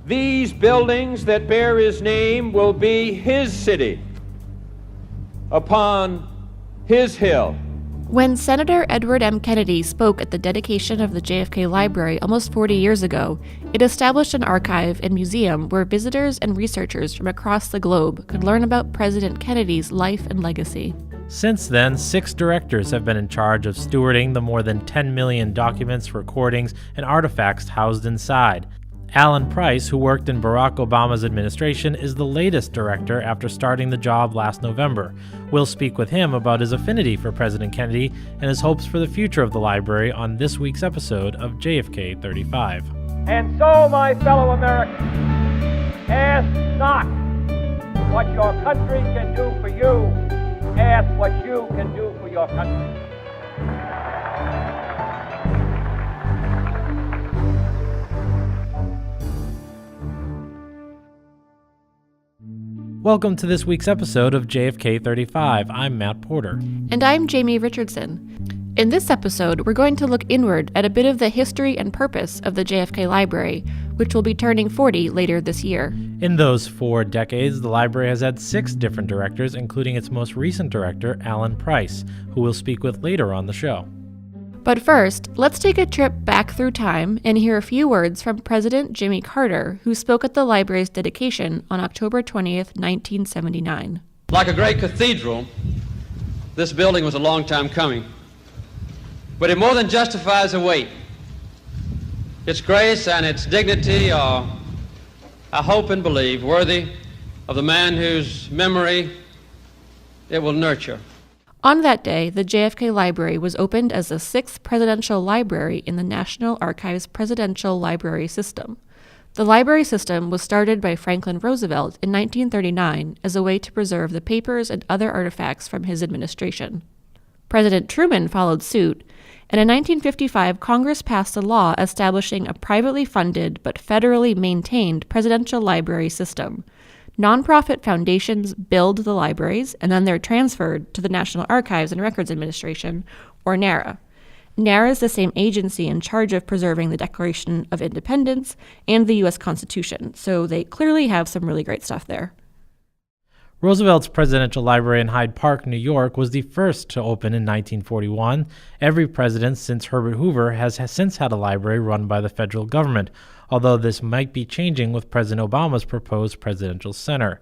These buildings that bear his name will be his city, upon his hill. When Senator Edward M. Kennedy spoke at the dedication of the JFK Library almost 40 years ago, it established an archive and museum where visitors and researchers from across the globe could learn about President Kennedy's life and legacy. Since then, 6 directors have been in charge of stewarding the more than 10 million documents, recordings, and artifacts housed inside. Alan Price, who worked in Barack Obama's administration, is the latest director after starting the job last November. We'll speak with him about his affinity for President Kennedy and his hopes for the future of the library on this week's episode of JFK 35. And so, my fellow Americans, ask not what your country can do for you, ask what you can do for your country. Welcome to this week's episode of JFK 35. I'm Matt Porter. And I'm Jamie Richardson. In this episode, we're going to look inward at a bit of the history and purpose of the JFK Library, which will be turning 40 later this year. In those 4 decades, the library has had 6 different directors, including its most recent director, Alan Price, who we'll speak with later on the show. But first, let's take a trip back through time and hear a few words from President Jimmy Carter, who spoke at the library's dedication on October 20th, 1979. Like a great cathedral, this building was a long time coming, but it more than justifies the wait. Its grace and its dignity are, I hope and believe, worthy of the man whose memory it will nurture. On that day, the JFK Library was opened as the 6th presidential library in the National Archives Presidential Library System. The library system was started by Franklin Roosevelt in 1939 as a way to preserve the papers and other artifacts from his administration. President Truman followed suit, and in 1955, Congress passed a law establishing a privately funded but federally maintained presidential library system. Nonprofit foundations build the libraries, and then they're transferred to the National Archives and Records Administration, or NARA. NARA is the same agency in charge of preserving the Declaration of Independence and the U.S. Constitution, so they clearly have some really great stuff there. Roosevelt's Presidential Library in Hyde Park, New York, was the first to open in 1941. Every president since Herbert Hoover has since had a library run by the federal government, although this might be changing with President Obama's proposed presidential center.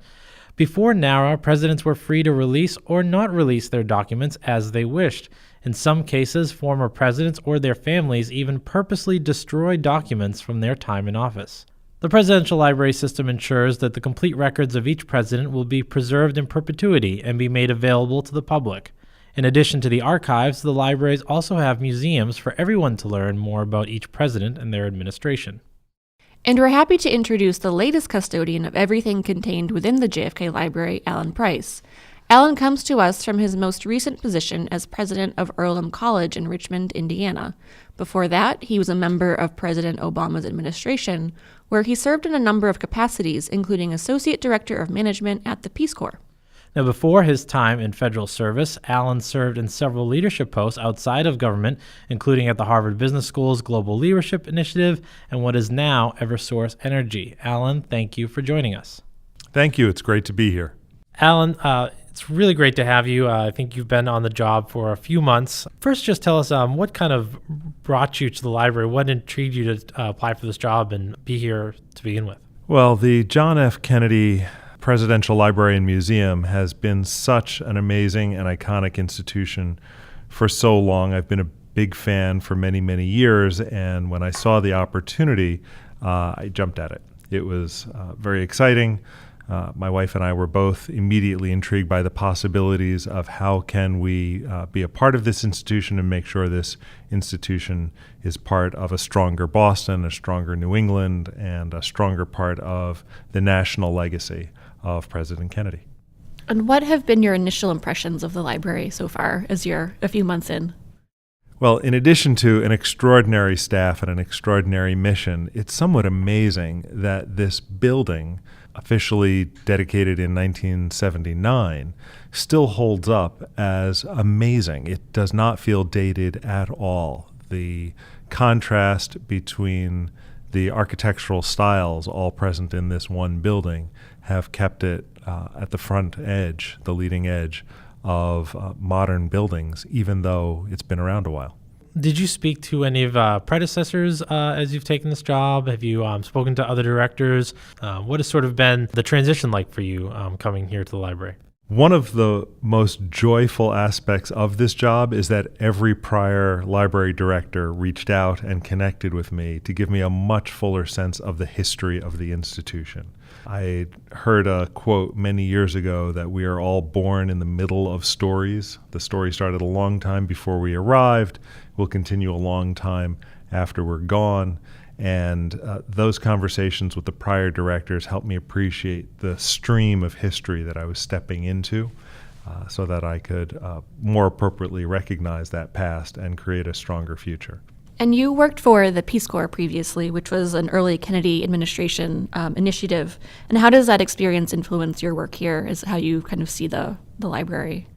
Before NARA, presidents were free to release or not release their documents as they wished. In some cases, former presidents or their families even purposely destroyed documents from their time in office. The presidential library system ensures that the complete records of each president will be preserved in perpetuity and be made available to the public. In addition to the archives, the libraries also have museums for everyone to learn more about each president and their administration. And we're happy to introduce the latest custodian of everything contained within the JFK Library, Alan Price. Alan comes to us from his most recent position as president of Earlham College in Richmond, Indiana. Before that, he was a member of President Obama's administration, where he served in a number of capacities, including Associate Director of Management at the Peace Corps. Now, before his time in federal service, Alan served in several leadership posts outside of government, including at the Harvard Business School's Global Leadership Initiative and what is now Eversource Energy. Alan, thank you for joining us. Thank you. It's great to be here. Alan, it's really great to have you. I think you've been on the job for a few months. First, just tell us what kind of brought you to the library? What intrigued you to apply for this job and be here to begin with? Well, the John F. Kennedy Presidential Library and Museum has been such an amazing and iconic institution for so long. I've been a big fan for many, many years, and when I saw the opportunity, I jumped at it. It was very exciting. My wife and I were both immediately intrigued by the possibilities of how can we be a part of this institution and make sure this institution is part of a stronger Boston, a stronger New England, and a stronger part of the national legacy of President Kennedy. And what have been your initial impressions of the library so far as you're a few months in? Well, in addition to an extraordinary staff and an extraordinary mission, it's somewhat amazing that this building, officially dedicated in 1979, still holds up as amazing. It does not feel dated at all. The contrast between the architectural styles all present in this one building have kept it at the front edge, the leading edge of modern buildings, even though it's been around a while. Did you speak to any of predecessors as you've taken this job? Have you spoken to other directors? What has sort of been the transition like for you coming here to the library? One of the most joyful aspects of this job is that every prior library director reached out and connected with me to give me a much fuller sense of the history of the institution. I heard a quote many years ago that we are all born in the middle of stories. The story started a long time before we arrived, will continue a long time after we're gone. And those conversations with the prior directors helped me appreciate the stream of history that I was stepping into so that I could more appropriately recognize that past and create a stronger future. And you worked for the Peace Corps previously, which was an early Kennedy administration initiative. And how does that experience influence your work here, is how you kind of see the library?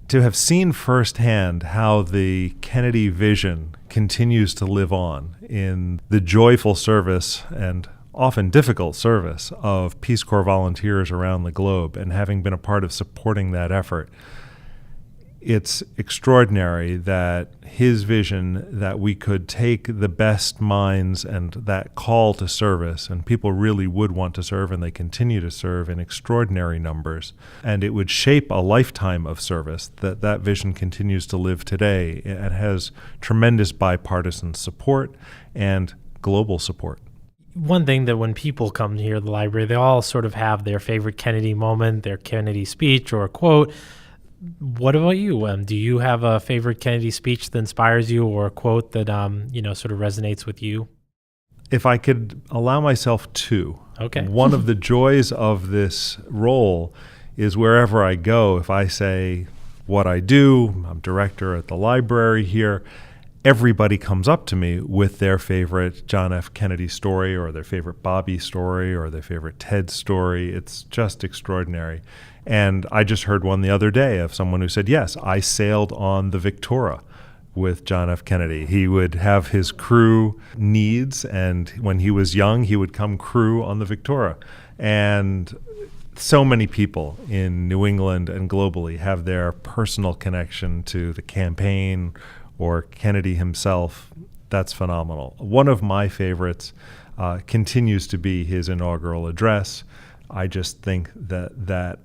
To have seen firsthand how the Kennedy vision continues to live on in the joyful service and often difficult service of Peace Corps volunteers around the globe, and having been a part of supporting that effort, it's extraordinary that his vision that we could take the best minds and that call to service, and people really would want to serve, and they continue to serve in extraordinary numbers, and it would shape a lifetime of service, that vision continues to live today. It has tremendous bipartisan support and global support. One thing that when people come here to the library, they all sort of have their favorite Kennedy moment, their Kennedy speech or quote. What about you? Do you have a favorite Kennedy speech that inspires you, or a quote that sort of resonates with you? If I could allow myself to, okay. One of the joys of this role is wherever I go, if I say what I do, I'm director at the library here, everybody comes up to me with their favorite John F. Kennedy story, or their favorite Bobby story, or their favorite Ted story. It's just extraordinary. And I just heard one the other day of someone who said, yes, I sailed on the Victoria with John F. Kennedy. He would have his crew needs, and when he was young, he would come crew on the Victoria. And so many people in New England and globally have their personal connection to the campaign or Kennedy himself. That's phenomenal. One of my favorites continues to be his inaugural address. I just think that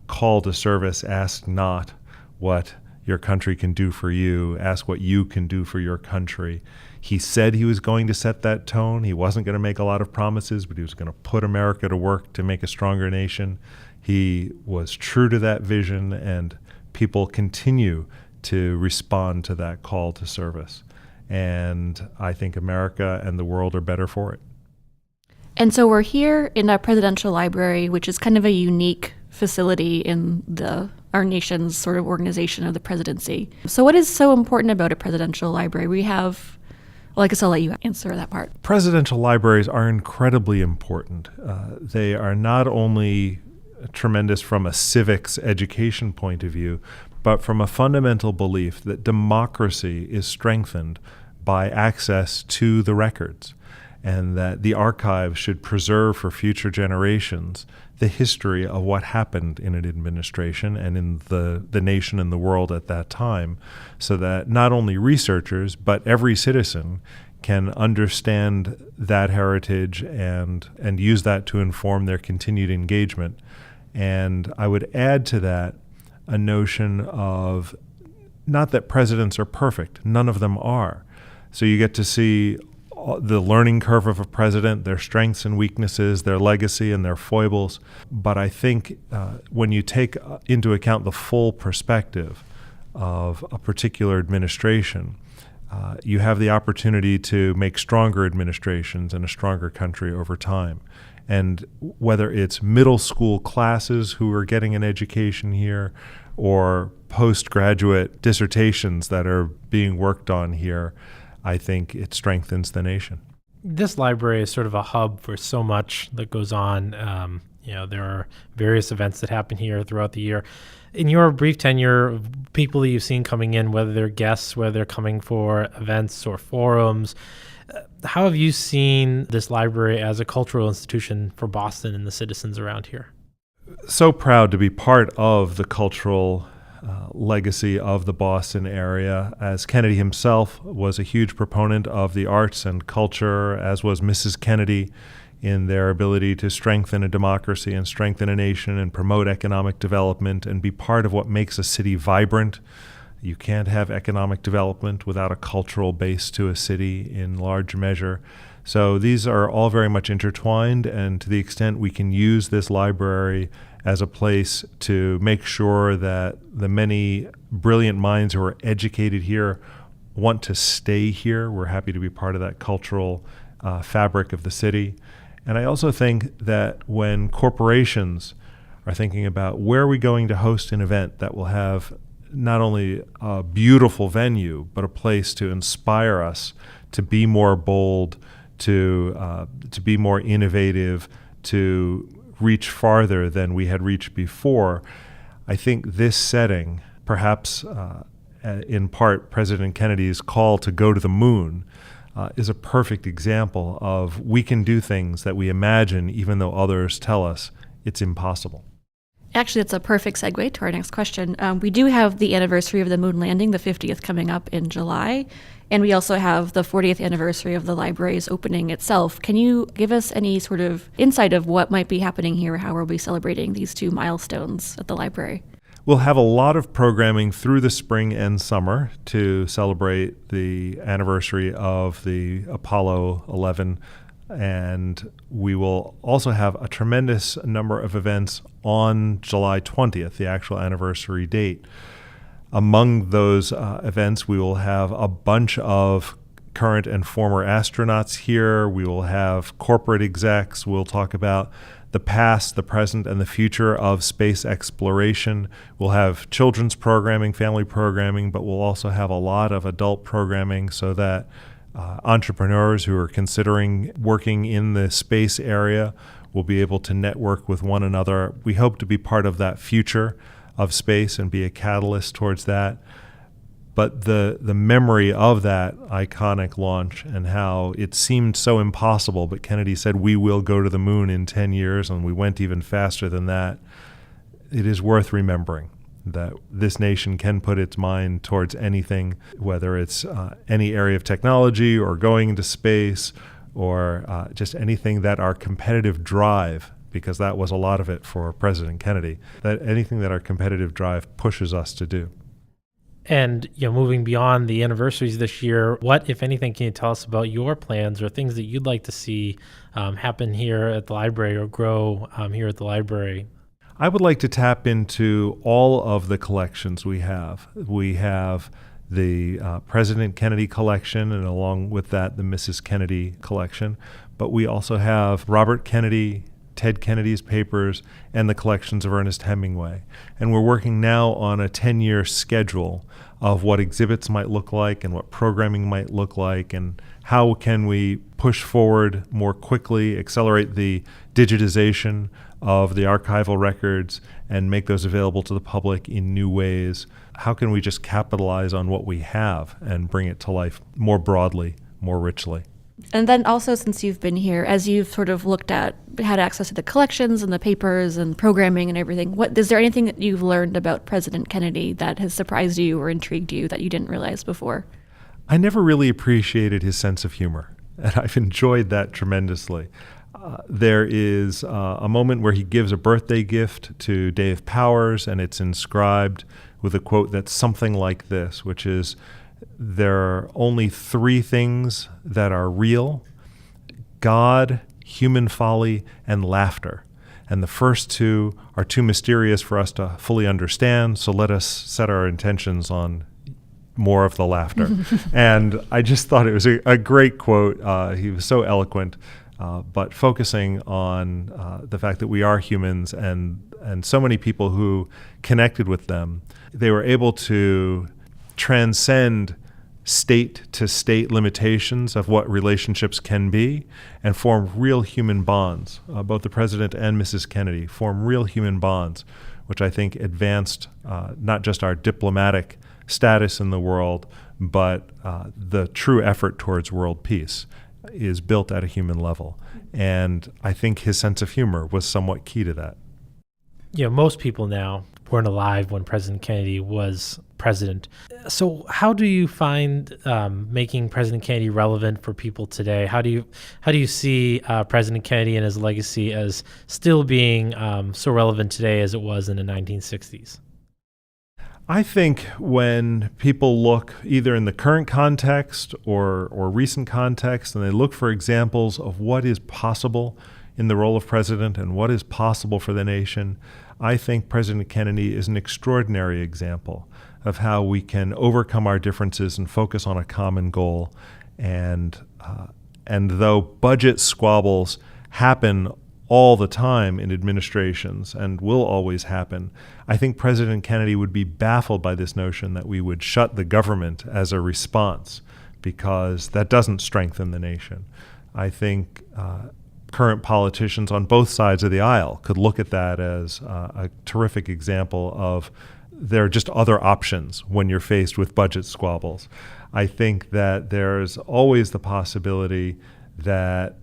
call to service, ask not what your country can do for you, ask what you can do for your country. He said he was going to set that tone. He wasn't going to make a lot of promises, but he was going to put America to work to make a stronger nation. He was true to that vision, and people continue to respond to that call to service. And I think America and the world are better for it. And so we're here in a presidential library, which is kind of a unique facility in our nation's sort of organization of the presidency. So what is so important about a presidential library? I guess I'll let you answer that part. Presidential libraries are incredibly important. They are not only tremendous from a civics education point of view, but from a fundamental belief that democracy is strengthened by access to the records, and that the archives should preserve for future generations the history of what happened in an administration and in the nation and the world at that time, so that not only researchers, but every citizen can understand that heritage and use that to inform their continued engagement. And I would add to that a notion of, not that presidents are perfect, none of them are. So you get to see the learning curve of a president, their strengths and weaknesses, their legacy and their foibles. But I think when you take into account the full perspective of a particular administration, you have the opportunity to make stronger administrations and a stronger country over time. And whether it's middle school classes who are getting an education here, or postgraduate dissertations that are being worked on here, I think it strengthens the nation. This library is sort of a hub for so much that goes on. There are various events that happen here throughout the year. In your brief tenure, people that you've seen coming in, whether they're guests, whether they're coming for events or forums, How have you seen this library as a cultural institution for Boston and the citizens around here? So proud to be part of the cultural legacy of the Boston area, as Kennedy himself was a huge proponent of the arts and culture, as was Mrs. Kennedy, in their ability to strengthen a democracy and strengthen a nation and promote economic development and be part of what makes a city vibrant. You can't have economic development without a cultural base to a city in large measure. So these are all very much intertwined, and to the extent we can use this library as a place to make sure that the many brilliant minds who are educated here want to stay here, we're happy to be part of that cultural fabric of the city. And I also think that when corporations are thinking about where are we going to host an event that will have not only a beautiful venue, but a place to inspire us to be more bold, to be more innovative, to reach farther than we had reached before, I think this setting, perhaps in part President Kennedy's call to go to the moon, is a perfect example of we can do things that we imagine even though others tell us it's impossible. Actually, that's a perfect segue to our next question. We do have the anniversary of the moon landing, the 50th, coming up in July, and we also have the 40th anniversary of the library's opening itself. Can you give us any sort of insight of what might be happening here? How are we celebrating these two milestones at the library? We'll have a lot of programming through the spring and summer to celebrate the anniversary of the Apollo 11, and we will also have a tremendous number of events on July 20th, the actual anniversary date. Among those events, we will have a bunch of current and former astronauts here. We will have corporate execs. We'll talk about the past, the present, and the future of space exploration. We'll have children's programming, family programming, but we'll also have a lot of adult programming so that entrepreneurs who are considering working in the space area will be able to network with one another. We hope to be part of that future of space and be a catalyst towards that. But the memory of that iconic launch and how it seemed so impossible, but Kennedy said we will go to the moon in 10 years, and we went even faster than that. It is worth remembering that this nation can put its mind towards anything, whether it's any area of technology or going into space or just anything that our competitive drive, because that was a lot of it for President Kennedy, that anything that our competitive drive pushes us to do. And moving beyond the anniversaries this year, what, if anything, can you tell us about your plans or things that you'd like to see happen here at the library or grow here at the library? I would like to tap into all of the collections we have. We have the President Kennedy collection, and along with that, the Mrs. Kennedy collection. But we also have Robert Kennedy, Ted Kennedy's papers, and the collections of Ernest Hemingway. And we're working now on a 10-year schedule of what exhibits might look like and what programming might look like, and how can we push forward more quickly, accelerate the digitization of the archival records and make those available to the public in new ways. How can we just capitalize on what we have and bring it to life more broadly, more richly? And then also, since you've been here, as you've sort of had access to the collections and the papers and programming and everything, is there anything that you've learned about President Kennedy that has surprised you or intrigued you that you didn't realize before? I never really appreciated his sense of humor, and I've enjoyed that tremendously. There is a moment where he gives a birthday gift to Dave Powers, and it's inscribed with a quote that's something like this, which is, "There are only three things that are real: God, human folly, and laughter. And the first two are too mysterious for us to fully understand, so let us set our intentions on more of the laughter." And I just thought it was a great quote. He was so eloquent, but focusing on the fact that we are humans, and so many people who connected with them, they were able to transcend state-to-state limitations of what relationships can be and form real human bonds. Both the President and Mrs. Kennedy form real human bonds, which I think advanced not just our diplomatic status in the world, but the true effort towards world peace is built at a human level. And I think his sense of humor was somewhat key to that. Most people now weren't alive when President Kennedy was president. So how do you find making President Kennedy relevant for people today? How do you see President Kennedy and his legacy as still being so relevant today as it was in the 1960s? I think when people look either in the current context or recent context, and they look for examples of what is possible in the role of president and what is possible for the nation, I think President Kennedy is an extraordinary example of how we can overcome our differences and focus on a common goal. And though budget squabbles happen all the time in administrations and will always happen, I think President Kennedy would be baffled by this notion that we would shut the government as a response, because that doesn't strengthen the nation. I think current politicians on both sides of the aisle could look at that as a terrific example of there are just other options when you're faced with budget squabbles. I think that there's always the possibility that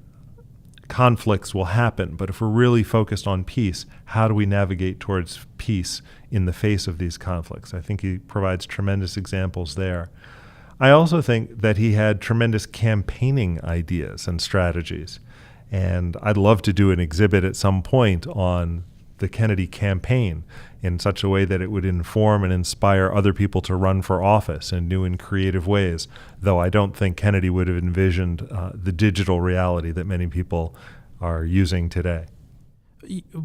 conflicts will happen, but if we're really focused on peace, how do we navigate towards peace in the face of these conflicts? I think he provides tremendous examples there. I also think that he had tremendous campaigning ideas and strategies. And I'd love to do an exhibit at some point on the Kennedy campaign in such a way that it would inform and inspire other people to run for office in new and creative ways, though I don't think Kennedy would have envisioned the digital reality that many people are using today.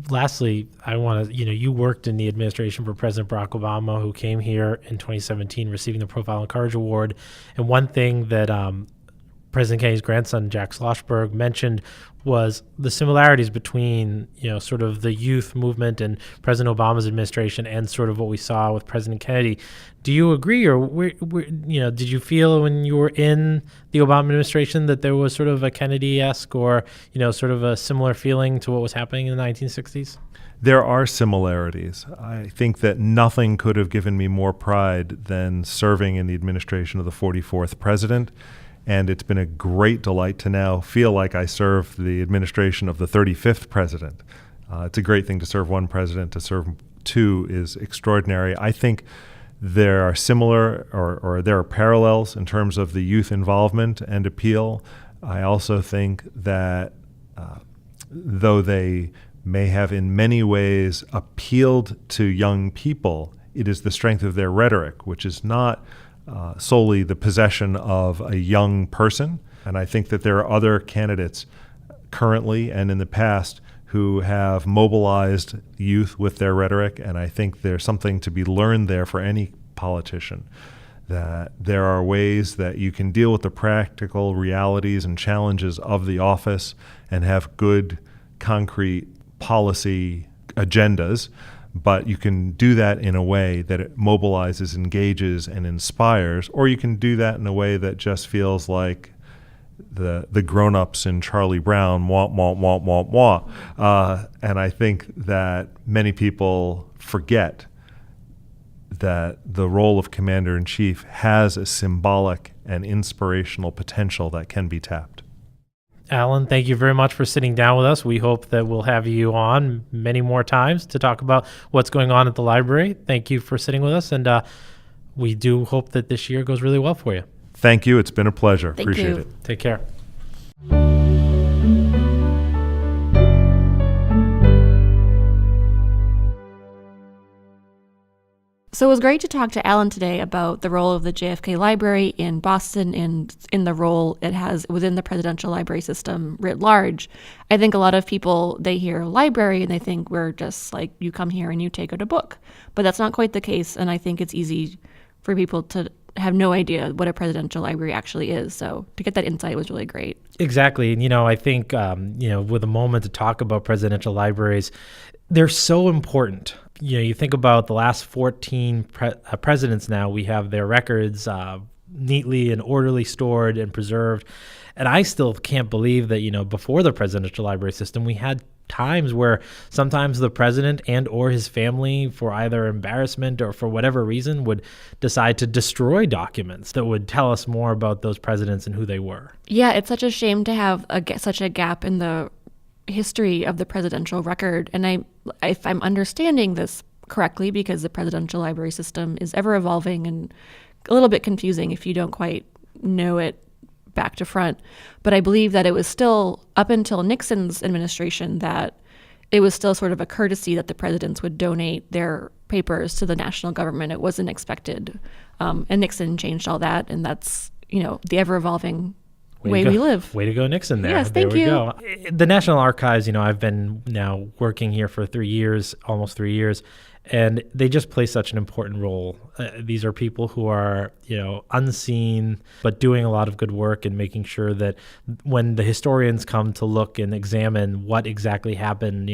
Lastly, I want to, you worked in the administration for President Barack Obama, who came here in 2017 receiving the Profile and Courage Award. And one thing that President Kennedy's grandson, Jack Schlossberg, mentioned was the similarities between, sort of the youth movement and President Obama's administration and sort of what we saw with President Kennedy. Do you agree, or did you feel when you were in the Obama administration that there was sort of a Kennedy-esque or, sort of a similar feeling to what was happening in the 1960s? There are similarities. I think that nothing could have given me more pride than serving in the administration of the 44th president. And it's been a great delight to now feel like I serve the administration of the 35th president. It's a great thing to serve one president. To serve two is extraordinary. I think there are similar or there are parallels in terms of the youth involvement and appeal. I also think that though they may have in many ways appealed to young people, it is the strength of their rhetoric, which is not solely the possession of a young person. And I think that there are other candidates currently and in the past who have mobilized youth with their rhetoric, and I think there's something to be learned there for any politician, that there are ways that you can deal with the practical realities and challenges of the office and have good, concrete policy agendas, but you can do that in a way that it mobilizes, engages, and inspires, or you can do that in a way that just feels like the grown-ups in Charlie Brown, wah, wah, wah, wah, wah. And I think that many people forget that the role of commander-in-chief has a symbolic and inspirational potential that can be tapped. Alan, thank you very much for sitting down with us. We hope that we'll have you on many more times to talk about what's going on at the library. Thank you for sitting with us, and we do hope that this year goes really well for you. Thank you. It's been a pleasure. Thank Appreciate you. it. Take care. So it was great to talk to Alan today about the role of the JFK Library in Boston and in the role it has within the presidential library system writ large. I think a lot of people, they hear library and they think we're just like, you come here and you take out a book. But that's not quite the case, and I think it's easy for people to have no idea what a presidential library actually is. So to get that insight was really great. Exactly. And, I think, with a moment to talk about presidential libraries, they're so important. You think about the last 14 presidents now, we have their records neatly and orderly stored and preserved. And I still can't believe that, before the presidential library system, we had times where sometimes the president and or his family, for either embarrassment or for whatever reason, would decide to destroy documents that would tell us more about those presidents and who they were. Yeah, it's such a shame to have such a gap in the history of the presidential record. And if I'm understanding this correctly, because the presidential library system is ever evolving and a little bit confusing if you don't quite know it back to front. But I believe that it was still up until Nixon's administration that it was still sort of a courtesy that the presidents would donate their papers to the national government. It wasn't expected. And Nixon changed all that. And that's, the ever evolving way we live. Way to go, Nixon there. Yes, thank you. Go. The National Archives, I've been now working here for 3 years, almost 3 years, and they just play such an important role. These are people who are, unseen, but doing a lot of good work and making sure that when the historians come to look and examine what exactly happened,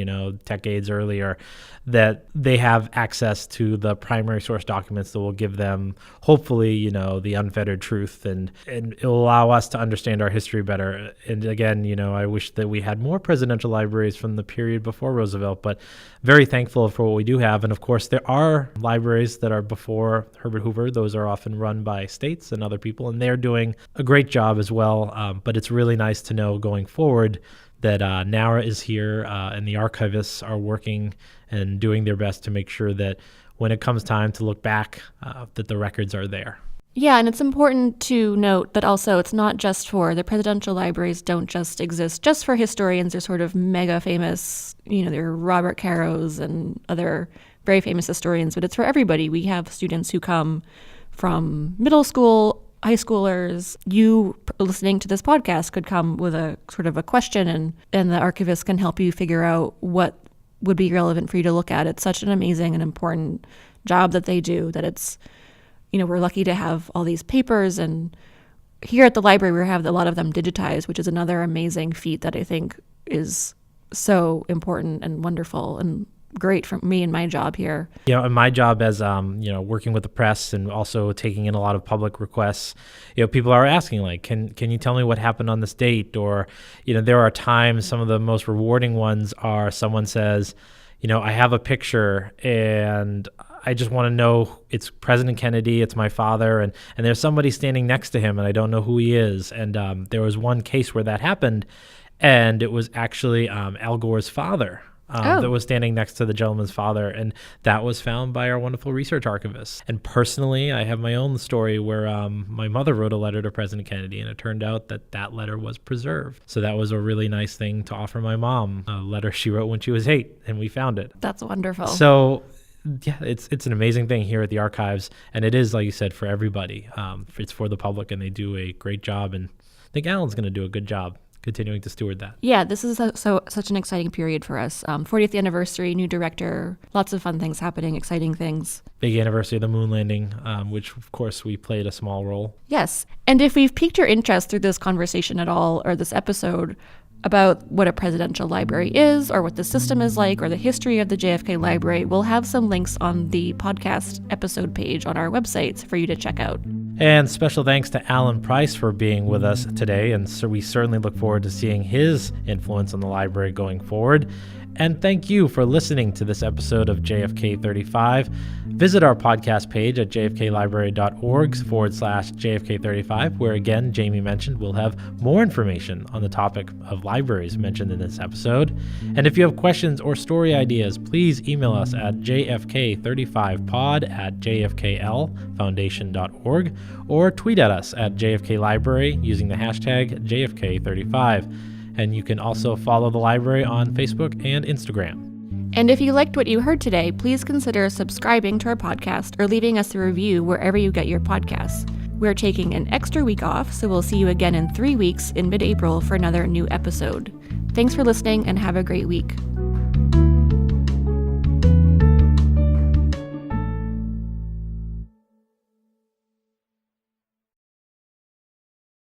decades earlier, that they have access to the primary source documents that will give them, hopefully, the unfettered truth, and it will allow us to understand our history better. And again, I wish that we had more presidential libraries from the period before Roosevelt, but very thankful for what we do have. And of course, there are libraries that are before Herbert Hoover. Those are often run by states and other people, and they're doing a great job as well. But it's really nice to know going forward that NARA is here and the archivists are working and doing their best to make sure that when it comes time to look back, that the records are there. Yeah, and it's important to note that also it's not just for the presidential libraries don't just exist just for historians. They're sort of mega famous, there are Robert Caro's and other very famous historians, but it's for everybody. We have students who come from middle school, high schoolers. You listening to this podcast could come with a sort of a question, and the archivist can help you figure out what would be relevant for you to look at. It's such an amazing and important job that they do, that it's, we're lucky to have all these papers, and here at the library we have a lot of them digitized, which is another amazing feat that I think is so important and wonderful and great for me and my job here. And my job as, working with the press and also taking in a lot of public requests, people are asking, like, can you tell me what happened on this date? Or, there are times, some of the most rewarding ones are someone says, I have a picture and I just want to know it's President Kennedy, it's my father, and there's somebody standing next to him and I don't know who he is. And there was one case where that happened, and it was actually Al Gore's father. That was standing next to the gentleman's father, and that was found by our wonderful research archivists. And personally, I have my own story where my mother wrote a letter to President Kennedy, and it turned out that letter was preserved. So that was a really nice thing to offer my mom, a letter she wrote when she was 8, and we found it. That's wonderful. So yeah, it's an amazing thing here at the archives, and it is, like you said, for everybody. It's for the public, and they do a great job, and I think Alan's going to do a good job continuing to steward that. Yeah, this is such an exciting period for us. 40th anniversary, new director, lots of fun things happening, exciting things. Big anniversary of the moon landing, which of course we played a small role. Yes, and if we've piqued your interest through this conversation at all, or this episode, about what a presidential library is, or what the system is like, or the history of the JFK Library, we'll have some links on the podcast episode page on our website for you to check out. And special thanks to Alan Price for being with us today, and so we certainly look forward to seeing his influence on the library going forward. And thank you for listening to this episode of JFK 35. Visit our podcast page at jfklibrary.org/JFK 35, where again, Jamie mentioned, we'll have more information on the topic of libraries mentioned in this episode. And if you have questions or story ideas, please email us at jfk35pod@jfklfoundation.org or tweet at us at JFK Library using the hashtag JFK35. And you can also follow the library on Facebook and Instagram. And if you liked what you heard today, please consider subscribing to our podcast or leaving us a review wherever you get your podcasts. We're taking an extra week off, so we'll see you again in 3 weeks in mid-April for another new episode. Thanks for listening and have a great week.